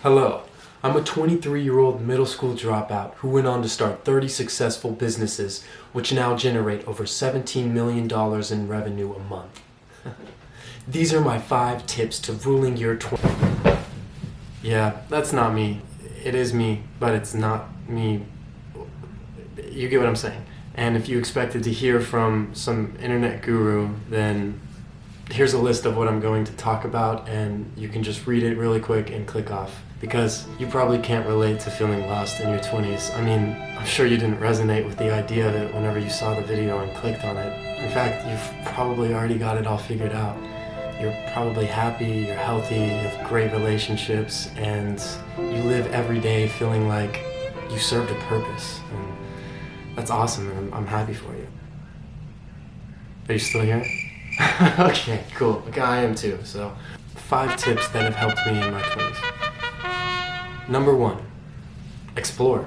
Hello, I'm a 23-year-old middle school dropout who went on to start 30 successful businesses which now generate over $17 million in revenue a month. These are my 5 tips to ruling your 20s. Yeah, that's not me. It is me, but it's not me. You get what I'm saying. And if you expected to hear from some internet guru, then here's a list of what I'm going to talk about, and you can just read it really quick and click off. Because you probably can't relate to feeling lost in your 20s. I mean, I'm sure you didn't resonate with the idea of it whenever you saw the video and clicked on it. In fact, you've probably already got it all figured out. You're probably happy, you're healthy, you have great relationships, and you live every day feeling like you served a purpose. And that's awesome, and I'm happy for you. Are you still here? Okay, cool. Okay, I am too. So, 5 tips that have helped me in my 20s. Number 1, explore.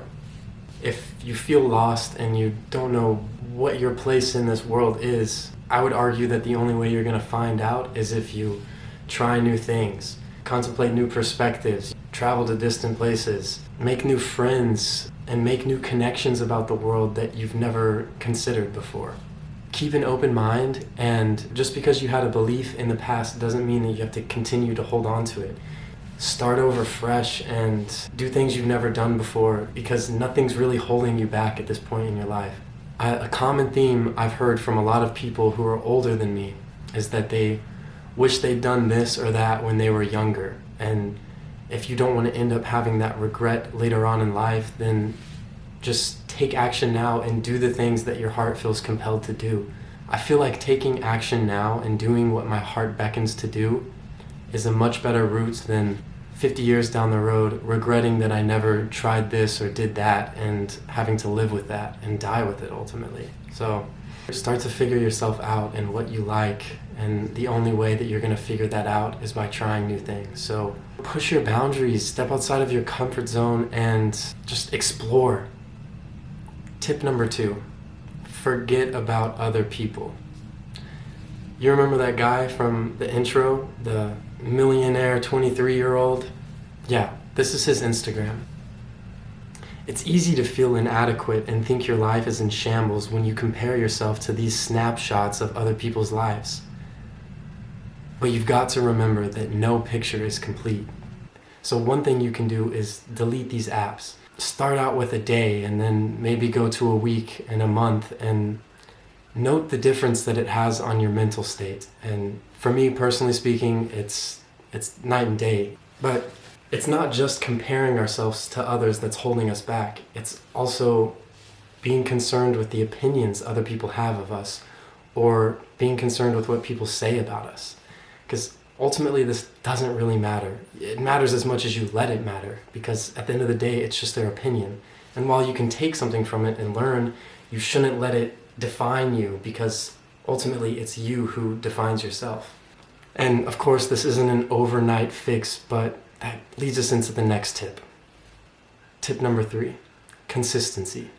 If you feel lost and you don't know what your place in this world is, I would argue that the only way you're going to find out is if you try new things, contemplate new perspectives, travel to distant places, make new friends, and make new connections about the world that you've never considered before. Keep an open mind, and just because you had a belief in the past doesn't mean that you have to continue to hold on to it. Start over fresh and do things you've never done before, because nothing's really holding you back at this point in your life. A common theme I've heard from a lot of people who are older than me is that they wish they'd done this or that when they were younger. And if you don't want to end up having that regret later on in life, then just take action now and do the things that your heart feels compelled to do. I feel like taking action now and doing what my heart beckons to do is a much better route than 50 years down the road regretting that I never tried this or did that and having to live with that and die with it ultimately. So start to figure yourself out and what you like, and the only way that you're going to figure that out is by trying new things. So push your boundaries, step outside of your comfort zone, and just explore. Tip number 2, forget about other people. You remember that guy from the intro, the millionaire 23-year-old? Yeah, this is his Instagram. It's easy to feel inadequate and think your life is in shambles when you compare yourself to these snapshots of other people's lives. But you've got to remember that no picture is complete. So one thing you can do is delete these apps. Start out with a day and then maybe go to a week and a month, and note the difference that it has on your mental state. And for me, personally speaking, it's night and day. But it's not just comparing ourselves to others that's holding us back. It's also being concerned with the opinions other people have of us, or being concerned with what people say about us. Because ultimately, this doesn't really matter. It matters as much as you let it matter, because at the end of the day, it's just their opinion. And while you can take something from it and learn, you shouldn't let it define you, because ultimately it's you who defines yourself. And of course, this isn't an overnight fix, but that leads us into the next tip. Tip number 3, consistency.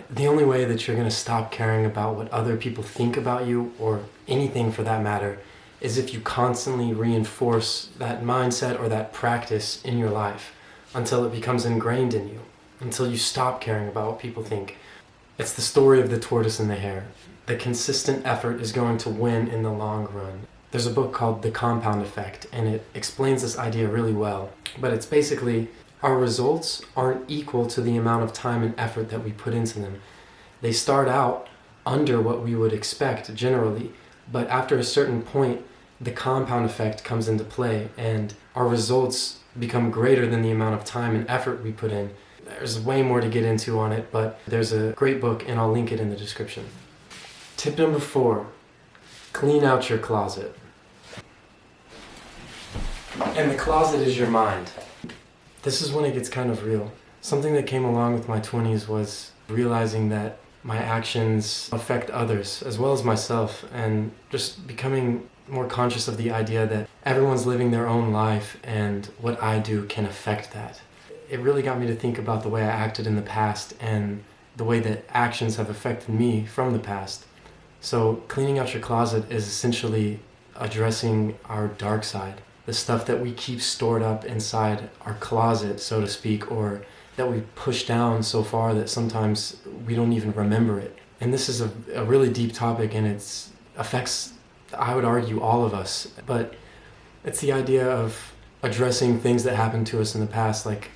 The only way that you're going to stop caring about what other people think about you, or anything for that matter, is if you constantly reinforce that mindset or that practice in your life until it becomes ingrained in you, until you stop caring about what people think. It's the story of the tortoise and the hare. The consistent effort is going to win in the long run. There's a book called The Compound Effect, and it explains this idea really well. But it's basically, our results aren't equal to the amount of time and effort that we put into them. They start out under what we would expect generally, but after a certain point, the compound effect comes into play, and our results become greater than the amount of time and effort we put in. There's way more to get into on it, but there's a great book, and I'll link it in the description. Tip number 4, clean out your closet. And the closet is your mind. This is when it gets kind of real. Something that came along with my 20s was realizing that my actions affect others as well as myself, and just becoming more conscious of the idea that everyone's living their own life and what I do can affect that. It really got me to think about the way I acted in the past and the way that actions have affected me from the past. So cleaning out your closet is essentially addressing our dark side. the stuff that we keep stored up inside our closet, so to speak, or that we push down so far that sometimes we don't even remember it. And this is a really deep topic, and it affects, I would argue, all of us. But it's the idea of addressing things that happened to us in the past, like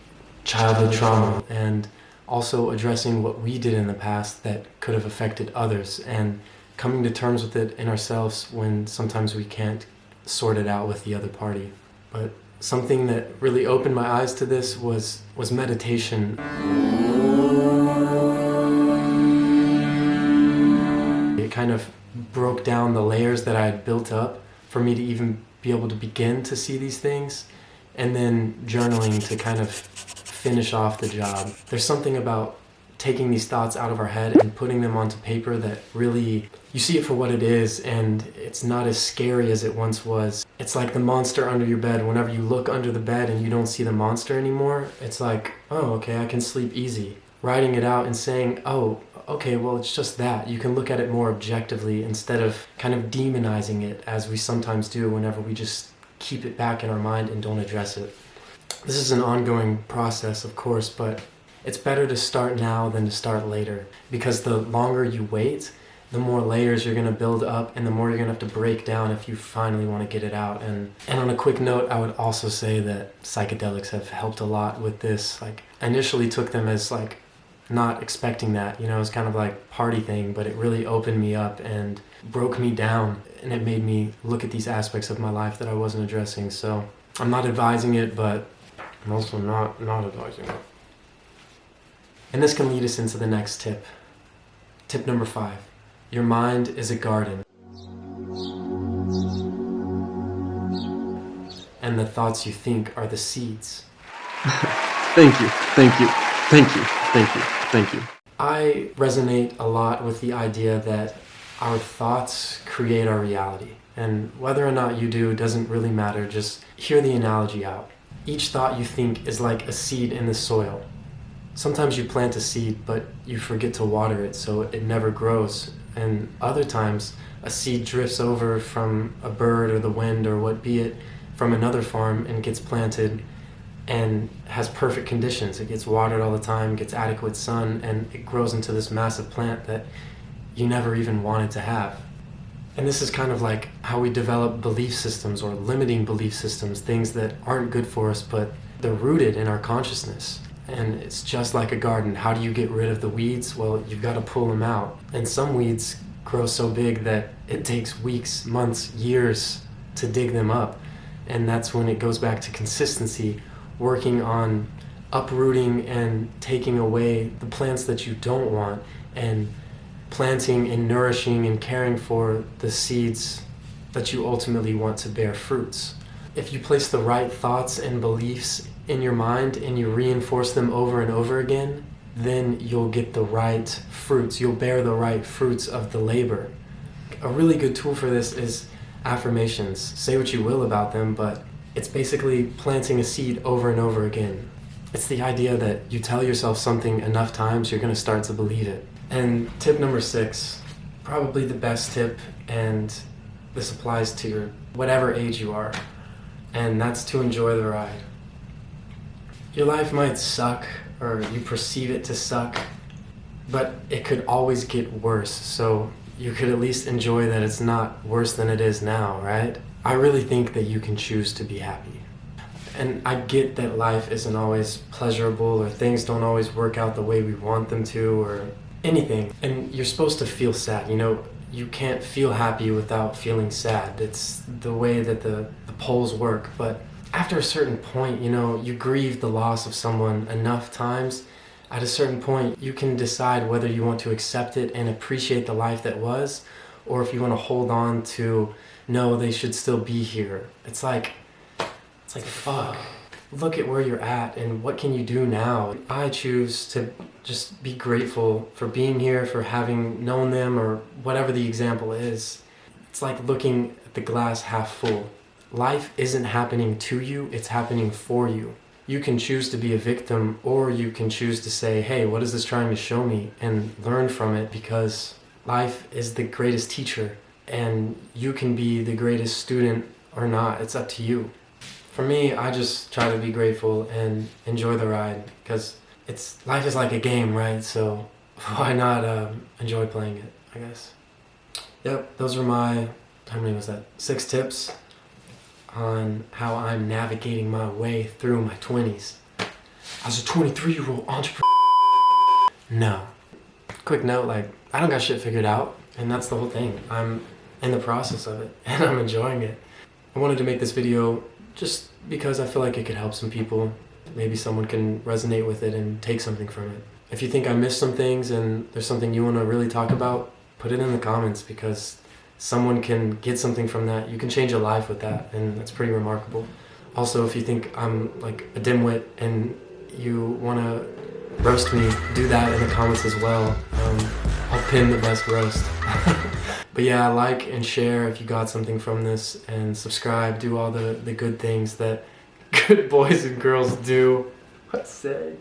childhood trauma, and also addressing what we did in the past that could have affected others, and coming to terms with it in ourselves when sometimes we can't sort it out with the other party. But something that really opened my eyes to this was meditation. It kind of broke down the layers that I had built up for me to even be able to begin to see these things, and then journaling to kind of finish off the job. There's something about taking these thoughts out of our head and putting them onto paper that really, you see it for what it is, and it's not as scary as it once was. It's like the monster under your bed. Whenever you look under the bed and you don't see the monster anymore, it's like, oh, okay, I can sleep easy. Writing it out and saying, oh, okay, well, it's just that. You can look at it more objectively instead of kind of demonizing it, as we sometimes do whenever we just keep it back in our mind and don't address it. This is an ongoing process, of course, but it's better to start now than to start later, because the longer you wait, the more layers you're going to build up, and the more you're going to have to break down if you finally want to get it out. And on a quick note, I would also say that psychedelics have helped a lot with this. Like, I initially took them as like not expecting that, it's kind of like party thing, but it really opened me up and broke me down, and it made me look at these aspects of my life that I wasn't addressing. So I'm not advising it, but I'm also not advising it. And this can lead us into the next tip. Tip number 5. Your mind is a garden. And the thoughts you think are the seeds. Thank you, thank you, thank you, thank you, thank you. I resonate a lot with the idea that our thoughts create our reality. And whether or not you do doesn't really matter, just hear the analogy out. Each thought you think is like a seed in the soil. Sometimes you plant a seed, but you forget to water it, so it never grows. And other times, a seed drifts over from a bird or the wind or what be it from another farm and gets planted and has perfect conditions. It gets watered all the time, gets adequate sun, and it grows into this massive plant that you never even wanted to have. And this is kind of like how we develop belief systems or limiting belief systems, things that aren't good for us, but they're rooted in our consciousness. And it's just like a garden. How do you get rid of the weeds? Well, you've got to pull them out. And some weeds grow so big that it takes weeks, months, years to dig them up. And that's when it goes back to consistency, working on uprooting and taking away the plants that you don't want, and planting and nourishing and caring for the seeds that you ultimately want to bear fruits. If you place the right thoughts and beliefs in your mind and you reinforce them over and over again, then you'll get the right fruits. You'll bear the right fruits of the labor. A really good tool for this is affirmations. Say what you will about them, but it's basically planting a seed over and over again. It's the idea that you tell yourself something enough times, you're going to start to believe it. And tip number 6, probably the best tip, and this applies to your whatever age you are, and that's to enjoy the ride. Your life might suck, or you perceive it to suck, but it could always get worse, so you could at least enjoy that it's not worse than it is now, right? I really think that you can choose to be happy. And I get that life isn't always pleasurable, or things don't always work out the way we want them to, or anything. And you're supposed to feel sad. You can't feel happy without feeling sad. It's the way that the poles work. But after a certain point, you grieve the loss of someone enough times. At a certain point, you can decide whether you want to accept it and appreciate the life that was, or if you want to hold on to, no, they should still be here. It's like, fuck. Look at where you're at and what can you do now? I choose to just be grateful for being here, for having known them, or whatever the example is. It's like looking at the glass half full. Life isn't happening to you, it's happening for you. You can choose to be a victim, or you can choose to say, hey, what is this trying to show me? And learn from it, because life is the greatest teacher, and you can be the greatest student or not. It's up to you. For me, I just try to be grateful and enjoy the ride because life is like a game, right? So why not enjoy playing it, I guess. Yep, those are how many was that? 6 tips on how I'm navigating my way through my 20s as a 23-year-old entrepreneur. No. Quick note, like, I don't got shit figured out, and that's the whole thing. I'm in the process of it, and I'm enjoying it. I wanted to make this video just because I feel like it could help some people. Maybe someone can resonate with it and take something from it. If you think I missed some things and there's something you want to really talk about, put it in the comments because someone can get something from that. You can change a life with that, and that's pretty remarkable. Also, if you think I'm like a dimwit and you want to roast me, do that in the comments as well. I'll pin the best roast. But yeah, like and share if you got something from this, and subscribe, do all the good things that good boys and girls do. What's say?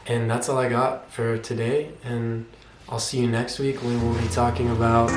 And that's all I got for today, and I'll see you next week when we'll be talking about